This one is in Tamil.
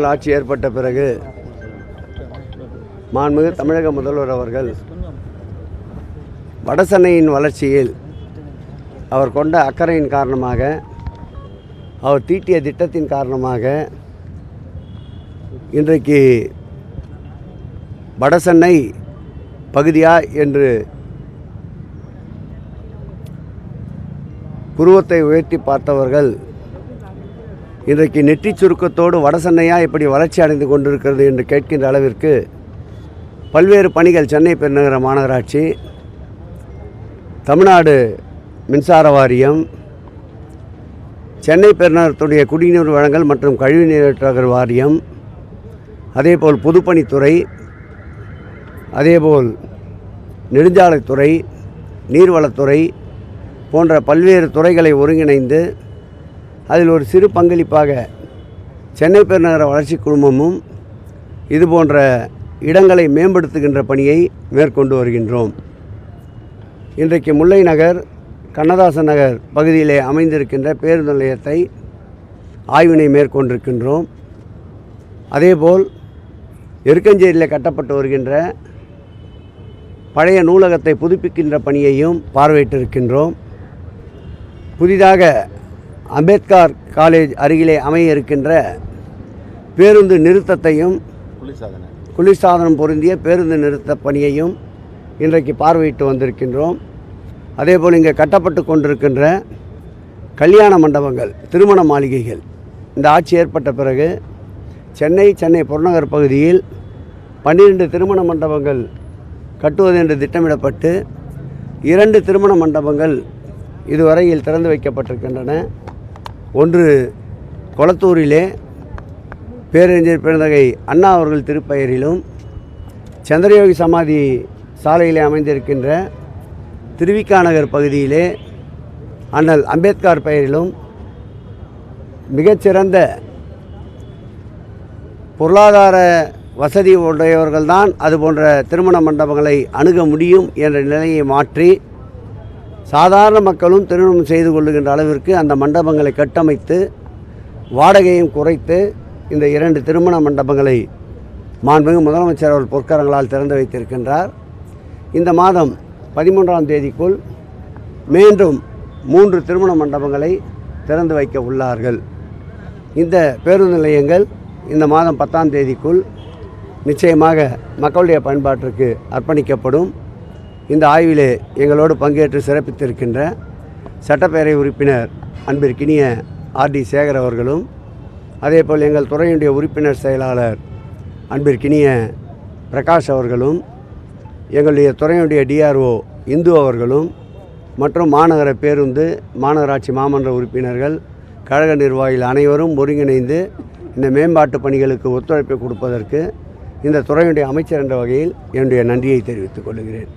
ஆட்சி ஏற்பட்ட பிறகு மாண்புமிகு தமிழக முதல்வர் அவர்கள் வடசென்னையின் வளர்ச்சியில் அவர் கொண்ட அக்கறையின் காரணமாக, அவர் தீட்டிய திட்டத்தின் காரணமாக இன்றைக்கு வடசென்னை பகுதியா என்று புருவத்தை உயர்த்தி பார்த்தவர்கள் இன்றைக்கு நெற்றிச் சுருக்கத்தோடு வடசென்னையா இப்படி வளர்ச்சி அடைந்து கொண்டிருக்கிறது என்று கேட்கின்ற அளவிற்கு பல்வேறு பணிகள் சென்னை பெருநகர மாநகராட்சி, தமிழ்நாடு மின்சார வாரியம், சென்னை பெருநகரத்துடைய குடிநீர் வழங்கல் மற்றும் கழிவுநீர் வாரியம், அதேபோல் பொதுப்பணித்துறை, அதேபோல் நெடுஞ்சாலைத்துறை, நீர்வளத்துறை போன்ற பல்வேறு துறைகளை ஒருங்கிணைந்து அதில் ஒரு சிறு பங்களிப்பாக சென்னை பெருநகர வளர்ச்சி குழுமமும் இது போன்ற இடங்களை மேம்படுத்துகின்ற பணியை மேற்கொண்டு வருகின்றோம். இன்றைக்கு முல்லை நகர், கண்ணதாசன் நகர் பகுதியிலே அமைந்திருக்கின்ற பேருந்து நிலையத்தை ஆய்வினை மேற்கொண்டிருக்கின்றோம். அதேபோல் எருக்கஞ்சேரியில் கட்டப்பட்டு வருகின்ற பழைய நூலகத்தை புதுப்பிக்கின்ற பணியையும் பார்வையிட்டிருக்கின்றோம். புதிதாக அம்பேத்கர் காலேஜ் அருகிலே அமைய இருக்கின்ற பேருந்து நிறுத்தத்தையும், குளிர்சாதனம் பொருந்திய பேருந்து நிறுத்த பணியையும் இன்றைக்கு பார்வையிட்டு வந்திருக்கின்றோம். அதேபோல் இங்கே கட்டப்பட்டு கொண்டிருக்கின்ற கல்யாண மண்டபங்கள், திருமண மாளிகைகள் இந்த ஆட்சி ஏற்பட்ட பிறகு சென்னை புறநகர் பகுதியில் 12 திருமண மண்டபங்கள் கட்டுவது என்று திட்டமிடப்பட்டு 2 திருமண மண்டபங்கள் இதுவரையில் திறந்து வைக்கப்பட்டிருக்கின்றன. ஒன்று கொளத்தூரிலே பேரறிஞர் பெருந்தகை அண்ணா அவர்கள் திருப்பெயரிலும், சந்திரயோகி சமாதி சாலையிலே அமைந்திருக்கின்ற திருவிக்கா நகர் பகுதியிலே அண்ணல் அம்பேத்கர் பெயரிலும் மிகச்சிறந்த பொருளாதார வசதி உடையவர்கள்தான் அதுபோன்ற திருமண மண்டபங்களை அணுக முடியும் என்ற நிலையை மாற்றி சாதாரண மக்களும் திருமணம் செய்து கொள்ளுகின்ற அளவிற்கு அந்த மண்டபங்களை கட்டமைத்து வாடகையும் குறைத்து இந்த 2 திருமண மண்டபங்களை மாண்புமிகு முதலமைச்சர் அவர்கள் பொற்கரங்களால் திறந்து வைத்திருக்கின்றார். இந்த மாதம் 13ஆம் தேதிக்குள் மீண்டும் 3 திருமண மண்டபங்களை திறந்து வைக்க உள்ளார்கள். இந்த பேருந்து நிலையங்கள் இந்த மாதம் 10ஆம் தேதிக்குள் நிச்சயமாக மக்களுடைய பயன்பாட்டிற்கு அர்ப்பணிக்கப்படும். இந்த ஆய்விலே எங்களோடு பங்கேற்று சிறப்பித்திருக்கின்ற சட்டப்பேரவை உறுப்பினர் அன்பிற்கினிய ஆர்டி சேகர் அவர்களும், அதேபோல் எங்கள் துறையினுடைய உறுப்பினர் செயலாளர் அன்பிற்கினிய பிரகாஷ் அவர்களும், எங்களுடைய துறையினுடைய டிஆர்ஓ இந்து அவர்களும் மற்றும் மாநகர பேருந்து மாநகராட்சி மாமன்ற உறுப்பினர்கள், கழக நிர்வாகிகள் அனைவரும் ஒருங்கிணைந்து இந்த மேம்பாட்டு பணிகளுக்கு ஒத்துழைப்பை கொடுப்பதற்கு இந்த துறையினுடைய அமைச்சர் என்ற வகையில் என்னுடைய நன்றியை தெரிவித்துக் கொள்கிறேன்.